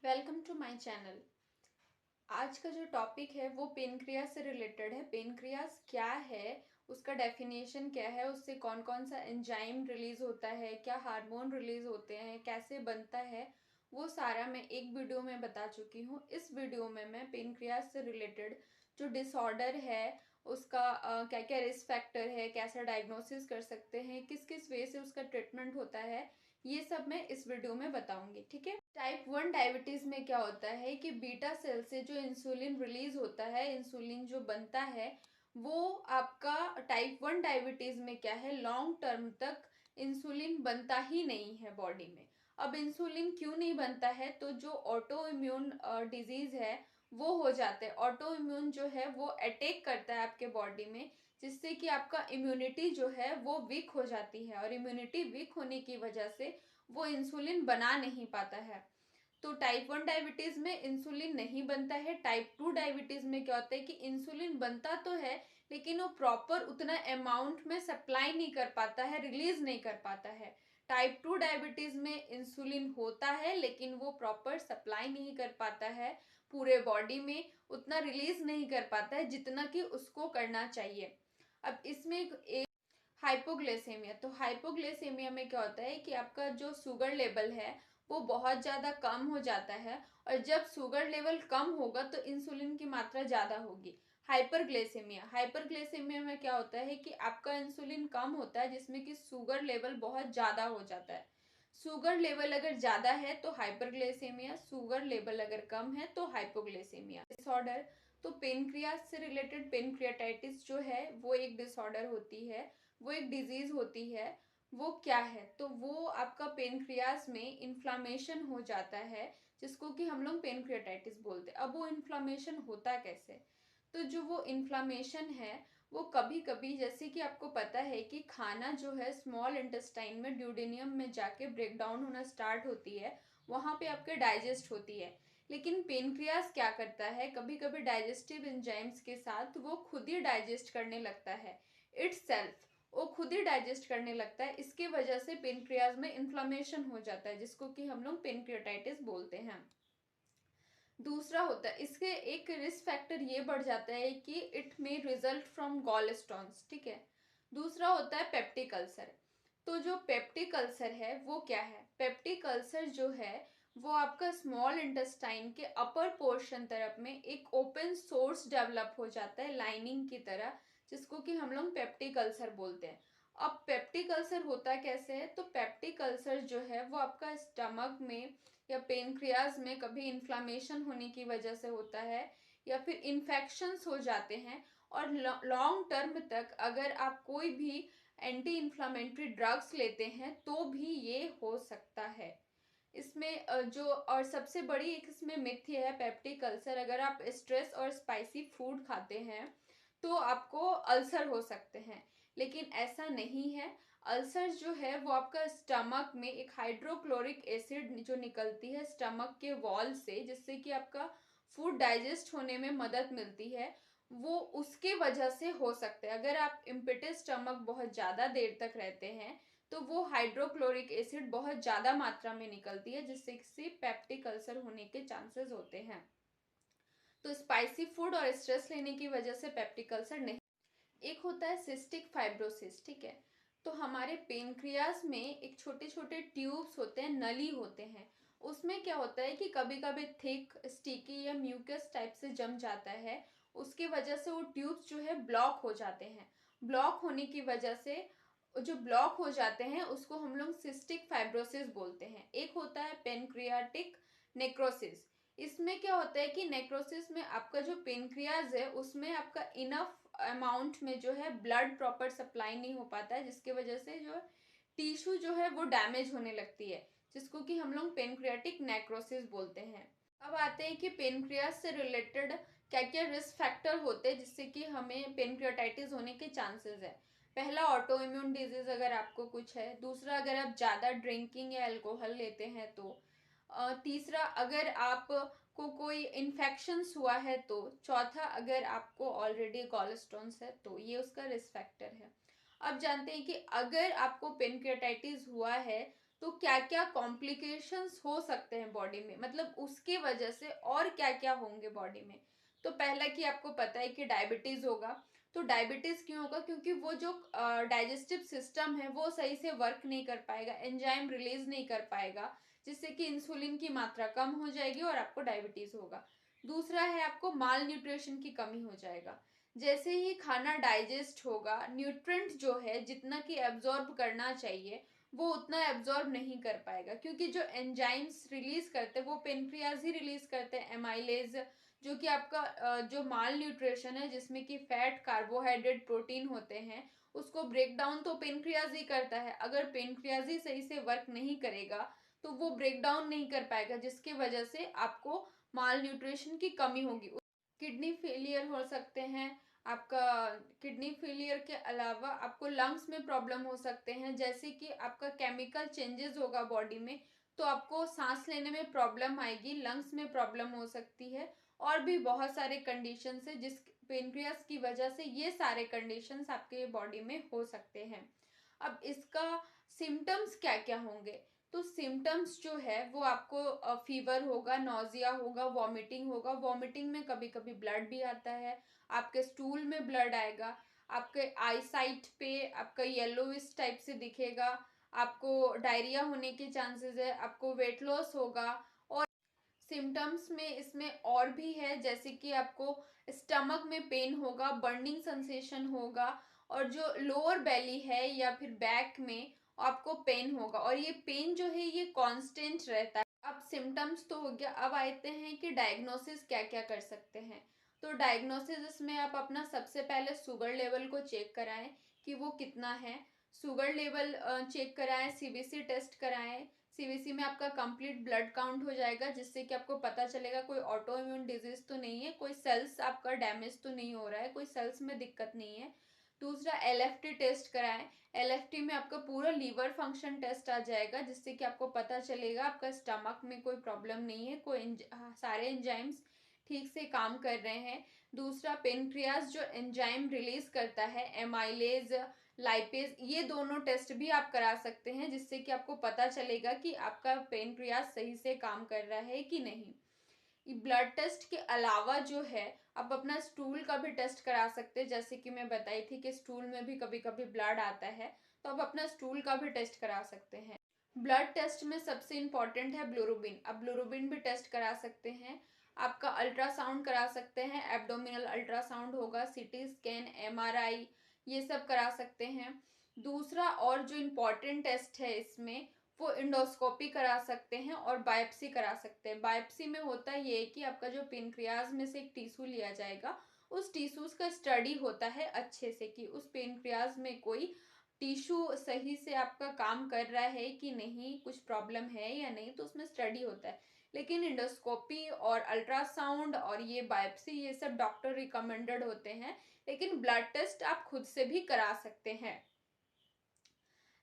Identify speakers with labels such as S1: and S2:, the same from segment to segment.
S1: Welcome to my channel. आज का जो टॉपिक है वो पेनक्रियास से रिलेटेड है। पेनक्रियास क्या है, उसका डेफिनेशन क्या है, उससे कौन कौन सा एंजाइम रिलीज होता है, क्या हार्मोन रिलीज होते हैं, कैसे बनता है, वो सारा मैं एक वीडियो में बता चुकी हूँ। इस वीडियो में मैं पेनक्रियास से रिलेटेड जो डिसऑर्डर है उसका क्या क्या रिस्क फैक्टर है, कैसा डायग्नोसिस कर सकते हैं, किस किस वे से उसका ट्रीटमेंट होता है, ये सब मैं इस वीडियो में बताऊंगी। ठीक है। टाइप 1 डायबिटीज में क्या होता है कि बीटा सेल से जो इंसुलिन रिलीज होता है, इंसुलिन जो बनता है, वो आपका टाइप 1 डायबिटीज में क्या है, लॉन्ग टर्म तक इंसुलिन बनता ही नहीं है बॉडी में। अब इंसुलिन क्यों नहीं बनता है, तो जो ऑटो इम्यून डिजीज है वो हो जाते हैं। ऑटो इम्यून जो है वो अटैक करता है आपके बॉडी में, जिससे कि आपका इम्यूनिटी जो है वो वीक हो जाती है, और इम्यूनिटी वीक होने की वजह से वो इंसुलिन बना नहीं पाता है। तो टाइप 1 डायबिटीज में इंसुलिन नहीं बनता है। टाइप 2 डायबिटीज में क्या होता है कि इंसुलिन बनता तो है, लेकिन वो प्रॉपर उतना अमाउंट में सप्लाई नहीं कर पाता है, रिलीज नहीं कर पाता है। टाइप 2 डायबिटीज में इंसुलिन होता है, लेकिन वो प्रॉपर सप्लाई नहीं कर पाता है पूरे बॉडी में, उतना रिलीज नहीं कर पाता है जितना कि उसको करना चाहिए। अब इसमें एक हाइपोग्लाइसेमिया। तो हाइपोग्लाइसेमिया में क्या होता है कि आपका जो शुगर लेवल है वो बहुत ज़्यादा कम हो जाता है, और जब शुगर लेवल कम होगा तो इंसुलिन की मात्रा ज़्यादा होगी। हाइपरग्लाइसेमिया में क्या होता है कि आपका इंसुलिन कम होता है, जिसमें कि शुगर लेवल बहुत ज़्यादा हो जाता है। शुगर लेवल अगर ज़्यादा है तो हाइपरग्लाइसेमिया, शुगर लेवल अगर कम है तो हाइपोग्लाइसेमिया डिसऑर्डर। तो पेनक्रियास से रिलेटेड पेनक्रियाटाइटिस जो है वो एक डिसऑर्डर होती है, वो एक डिजीज होती है। वो क्या है, तो वो आपका पेनक्रियास में इन्फ्लामेशन हो जाता है, जिसको कि हम लोग पेनक्रियाटाइटिस बोलते हैं। अब वो इन्फ्लामेशन होता कैसे, तो जो वो इन्फ्लामेशन है वो कभी कभी, जैसे कि आपको पता है कि खाना जो है स्मॉल इंटेस्टाइन में ड्यूडेनियम में जाके ब्रेक डाउन होना स्टार्ट होती है, वहां पे आपके डाइजेस्ट होती है। लेकिन पेनक्रियास क्या करता है, कभी कभी डाइजेस्टिव एंजाइम्स के साथ वो खुद ही डाइजेस्ट करने लगता है, इट्स सेल्फ वो खुद ही डाइजेस्ट करने लगता है। इसकी वजह से पेनक्रियाज में इन्फ्लामेशन हो जाता है, जिसको कि हम लोग पेनक्रियाटाइटिस बोलते हैं। दूसरा होता है, इसके एक रिस्क फैक्टर ये बढ़ जाता है कि it may result from gallstones. ठीक है। दूसरा होता है पेप्टिक अल्सर। तो जो पेप्टिक अल्सर है वो क्या है, पेप्टिक अल्सर जो है वो आपका स्मॉल इंटेस्टाइन के अपर पोर्शन तरफ में एक ओपन सोर्स डेवलप हो जाता है लाइनिंग की तरह, जिसको कि हम लोग पेप्टिक अल्सर बोलते हैं। अब पेप्टिक अल्सर होता कैसे है, तो पेप्टिक अल्सर जो है वो आपका स्टमक में या पेनक्रियाज में कभी इन्फ्लामेशन होने की वजह से होता है, या फिर इन्फेक्शंस हो जाते हैं। और लॉन्ग टर्म तक अगर आप कोई भी एंटी इन्फ्लामेटरी ड्रग्स लेते हैं तो भी ये हो सकता है। इसमें जो और सबसे बड़ी एक इसमें मिथ है पेप्टिक अल्सर, अगर आप स्ट्रेस और स्पाइसी फूड खाते हैं तो आपको अल्सर हो सकते हैं, लेकिन ऐसा नहीं है। अल्सर जो है वो आपका स्टमक में एक हाइड्रोक्लोरिक एसिड जो निकलती है स्टमक के वॉल से, जिससे कि आपका फूड डाइजेस्ट होने में मदद मिलती है, वो उसके वजह से हो सकता है। अगर आप इम्पिटेड स्टमक बहुत ज़्यादा देर तक रहते हैं तो वो हाइड्रोक्लोरिक एसिड बहुत ज़्यादा मात्रा में निकलती है, जिससे कि पेप्टिक अल्सर होने के चांसेस होते हैं। तो स्पाइसी फूड और स्ट्रेस लेने की वजह से पेप्टिक अल्सर नहीं। एक होता है सिस्टिक फाइब्रोसिस। ठीक है। तो हमारे पेनक्रियास में एक छोटे छोटे ट्यूब्स होते हैं, नली होते हैं। उसमें क्या होता है कि कभी कभी थिक स्टिकी या म्यूकस टाइप से जम जाता है, उसकी वजह से वो ट्यूब्स जो है ब्लॉक हो जाते हैं। ब्लॉक होने की वजह से जो ब्लॉक हो जाते हैं उसको हम लोग सिस्टिक फाइब्रोसिस बोलते हैं। एक होता है पेनक्रियाटिक नेक्रोसिस। इसमें क्या होता है कि नेक्रोसिस में आपका जो पेनक्रियाज है उसमें आपका इनफ अमाउंट में जो है ब्लड प्रॉपर सप्लाई नहीं हो पाता है, जिसकी वजह से जो टिश्यू जो है वो डैमेज होने लगती है, जिसको कि हम लोग पेनक्रियाटिक नेक्रोसिस बोलते हैं। अब आते हैं कि पेनक्रियास से रिलेटेड क्या क्या रिस्क फैक्टर होते हैं जिससे कि हमें पेनक्रियाटाइटिस होने के चांसेस है। पहला, ऑटो इम्यून डिजीज अगर आपको कुछ है। दूसरा, अगर आप ज़्यादा ड्रिंकिंग या अल्कोहल लेते हैं तो। तीसरा, अगर आप को कोई इन्फेक्शंस हुआ है तो। चौथा, अगर आपको ऑलरेडी गॉलस्टोन्स है तो। ये उसका रिस्क फैक्टर है। अब जानते हैं कि अगर आपको पेनक्रियाटाइटिस हुआ है तो क्या क्या कॉम्प्लिकेशंस हो सकते हैं बॉडी में, मतलब उसके वजह से और क्या क्या होंगे बॉडी में। तो पहला कि आपको पता है कि डायबिटीज होगा। तो डायबिटीज क्यों होगा, क्योंकि वो जो डाइजेस्टिव सिस्टम है वो सही से वर्क नहीं कर पाएगा, एंजाइम रिलीज नहीं कर पाएगा, जिससे कि इंसुलिन की मात्रा कम हो जाएगी और आपको डायबिटीज होगा। दूसरा है आपको माल न्यूट्रिशन की कमी हो जाएगा। जैसे ही खाना डाइजेस्ट होगा, न्यूट्रिएंट जो है जितना कि एब्जॉर्ब करना चाहिए वो उतना एब्जॉर्ब नहीं कर पाएगा, क्योंकि जो एंजाइम्स रिलीज करते हैं वो पेनक्रियाज ही रिलीज करते हैं, एमाइलेज, जो कि आपका जो माल न्यूट्रिशन है जिसमें कि फैट, कार्बोहाइड्रेट, प्रोटीन होते हैं, उसको ब्रेक डाउन तो पेनक्रियाज ही करता है। अगर पेनक्रियाज ही सही से वर्क नहीं करेगा तो वो ब्रेक डाउन नहीं कर पाएगा, जिसकी वजह से आपको माल न्यूट्रिशन की कमी होगी। किडनी फेलियर हो सकते हैं आपका। किडनी फेलियर के अलावा आपको लंग्स में प्रॉब्लम हो सकते हैं, जैसे कि आपका केमिकल चेंजेस होगा बॉडी में, तो आपको सांस लेने में प्रॉब्लम आएगी, लंग्स में प्रॉब्लम हो सकती है। और भी बहुत सारे कंडीशंस है जिस पेनक्रियास की वजह से ये सारे कंडीशंस आपके बॉडी में हो सकते हैं। अब इसका सिम्टम्स क्या क्या होंगे, तो सिम्टम्स जो है वो आपको फीवर होगा, नोजिया होगा, वॉमिटिंग होगा। वॉमिटिंग में कभी कभी ब्लड भी आता है, आपके स्टूल में ब्लड आएगा, आपके आई साइट पे आपका येलोविश टाइप से दिखेगा, आपको डायरिया होने के चांसेस है, आपको वेट लॉस होगा। और सिम्टम्स में इसमें और भी है, जैसे कि आपको स्टमक में पेन होगा, बर्निंग सेंसेशन होगा, और जो लोअर बेली है या फिर बैक में आपको पेन होगा, और ये पेन जो है ये कांस्टेंट रहता है। अब सिम्टम्स तो हो गया, अब आते हैं कि डायग्नोसिस क्या क्या कर सकते हैं। तो डायग्नोसिस में आप अपना सबसे पहले शुगर लेवल को चेक कराएं कि वो कितना है। शुगर लेवल चेक कराएं, सीबीसी टेस्ट कराएं। सीबीसी में आपका कंप्लीट ब्लड काउंट हो जाएगा, जिससे कि आपको पता चलेगा कोई ऑटो इम्यून डिजीज तो नहीं है, कोई सेल्स आपका डैमेज तो नहीं हो रहा है, कोई सेल्स में दिक्कत नहीं है। दूसरा एलएफटी टेस्ट कराएं। एलएफटी में आपका पूरा लीवर फंक्शन टेस्ट आ जाएगा, जिससे कि आपको पता चलेगा आपका स्टमक में कोई प्रॉब्लम नहीं है, सारे एंजाइम्स ठीक से काम कर रहे हैं। दूसरा पेनक्रियास जो एंजाइम रिलीज करता है, एमाइलेज, लाइपेज, ये दोनों टेस्ट भी आप करा सकते हैं, जिससे कि आपको पता चलेगा कि आपका पेनक्रियास सही से काम कर रहा है कि नहीं। ब्लड टेस्ट के अलावा जो है आप अपना स्टूल का भी टेस्ट करा सकते हैं, जैसे कि मैं बताई थी कि स्टूल में भी कभी कभी ब्लड आता है, तो आप अपना स्टूल का भी टेस्ट करा सकते हैं। ब्लड टेस्ट में सबसे इम्पोर्टेंट है ब्लूरोबिन, आप ब्लूरोबिन भी टेस्ट करा सकते हैं। आपका अल्ट्रासाउंड करा सकते हैं, एब्डोमिनल अल्ट्रासाउंड होगा, सीटी स्कैन, एमआरआई, ये सब करा सकते हैं। दूसरा और जो इम्पोर्टेंट टेस्ट है इसमें, वो इंडोस्कोपी करा सकते हैं और बायोप्सी करा सकते हैं। बायोप्सी में होता ये है कि आपका जो पेनक्रियाज में से एक टिश्यू लिया जाएगा, उस टिश्यूज का स्टडी होता है अच्छे से कि उस पेनक्रियाज में कोई टिश्यू सही से आपका काम कर रहा है कि नहीं, कुछ प्रॉब्लम है या नहीं, तो उसमें स्टडी होता है। लेकिन इंडोस्कोपी और अल्ट्रासाउंड और ये बायोप्सी ये सब डॉक्टर रिकमेंडेड होते हैं, लेकिन ब्लड टेस्ट आप खुद से भी करा सकते हैं।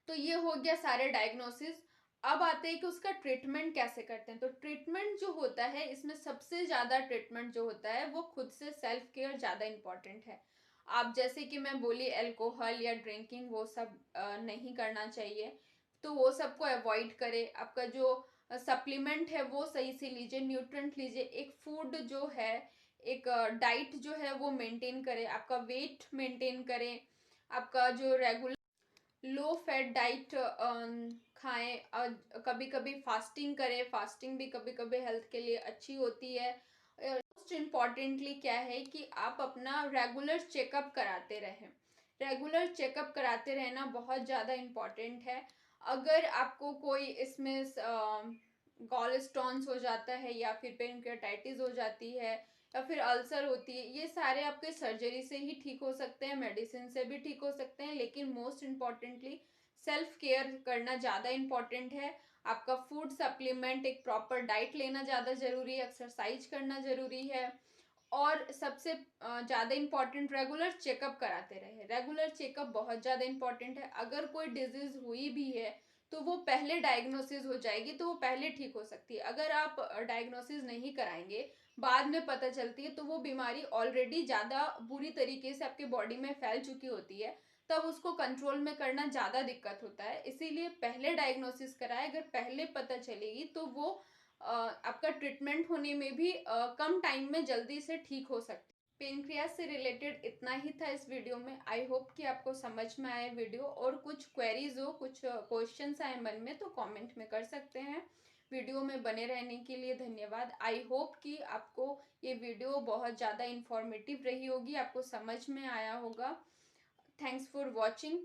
S1: तो ये हो गया सारे डायग्नोसिस। अब आते हैं कि उसका ट्रीटमेंट कैसे करते हैं। तो ट्रीटमेंट जो होता है इसमें सबसे ज़्यादा ट्रीटमेंट जो होता है वो खुद से सेल्फ केयर ज़्यादा इम्पॉर्टेंट है। आप जैसे कि मैं बोली अल्कोहल या ड्रिंकिंग वो सब नहीं करना चाहिए, तो वो सबको अवॉइड करें। आपका जो सप्लीमेंट है वो सही से लीजिए, न्यूट्रेंट लीजिए, एक फूड जो है, एक डाइट जो है वो मेंटेन करें, आपका वेट मेंटेन करें, आपका जो रेगुलर लो फैट डाइट खाएं, कभी कभी फास्टिंग करें, फास्टिंग भी कभी कभी हेल्थ के लिए अच्छी होती है। मोस्ट इम्पॉर्टेंटली क्या है कि आप अपना रेगुलर चेकअप कराते रहें। रेगुलर चेकअप कराते रहना बहुत ज़्यादा इम्पॉर्टेंट है। अगर आपको कोई इसमें गॉल स्टोन्स हो जाता है या फिर पेनक्रियाटाइटिस हो जाती है या फिर अल्सर होती है, ये सारे आपके सर्जरी से ही ठीक हो सकते हैं, मेडिसिन से भी ठीक हो सकते हैं, लेकिन मोस्ट इम्पॉर्टेंटली सेल्फ केयर करना ज़्यादा इम्पॉर्टेंट है। आपका फूड सप्लीमेंट, एक प्रॉपर डाइट लेना ज़्यादा ज़रूरी है, एक्सरसाइज करना ज़रूरी है, और सबसे ज़्यादा इम्पॉर्टेंट रेगुलर चेकअप कराते रहे। रेगुलर चेकअप बहुत ज़्यादा इम्पॉर्टेंट है। अगर कोई डिजीज़ हुई भी है तो वो पहले डायग्नोसिस हो जाएगी, तो वो पहले ठीक हो सकती है। अगर आप डायग्नोसिस नहीं कराएंगे, बाद में पता चलती है, तो वो बीमारी ऑलरेडी ज़्यादा बुरी तरीके से आपके बॉडी में फैल चुकी होती है, तब उसको कंट्रोल में करना ज़्यादा दिक्कत होता है। इसीलिए पहले डायग्नोसिस कराए, अगर पहले पता चलेगी तो वो आपका ट्रीटमेंट होने में भी कम टाइम में जल्दी से ठीक हो सकती है। पेनक्रियास से रिलेटेड इतना ही था इस वीडियो में। आई होप कि आपको समझ में आए वीडियो, और कुछ क्वेरीज हो, कुछ क्वेश्चंस आए मन में तो कमेंट में कर सकते हैं। वीडियो में बने रहने के लिए धन्यवाद। आई होप कि आपको ये वीडियो बहुत ज़्यादा इंफॉर्मेटिव रही होगी, आपको समझ में आया होगा। Thanks for watching.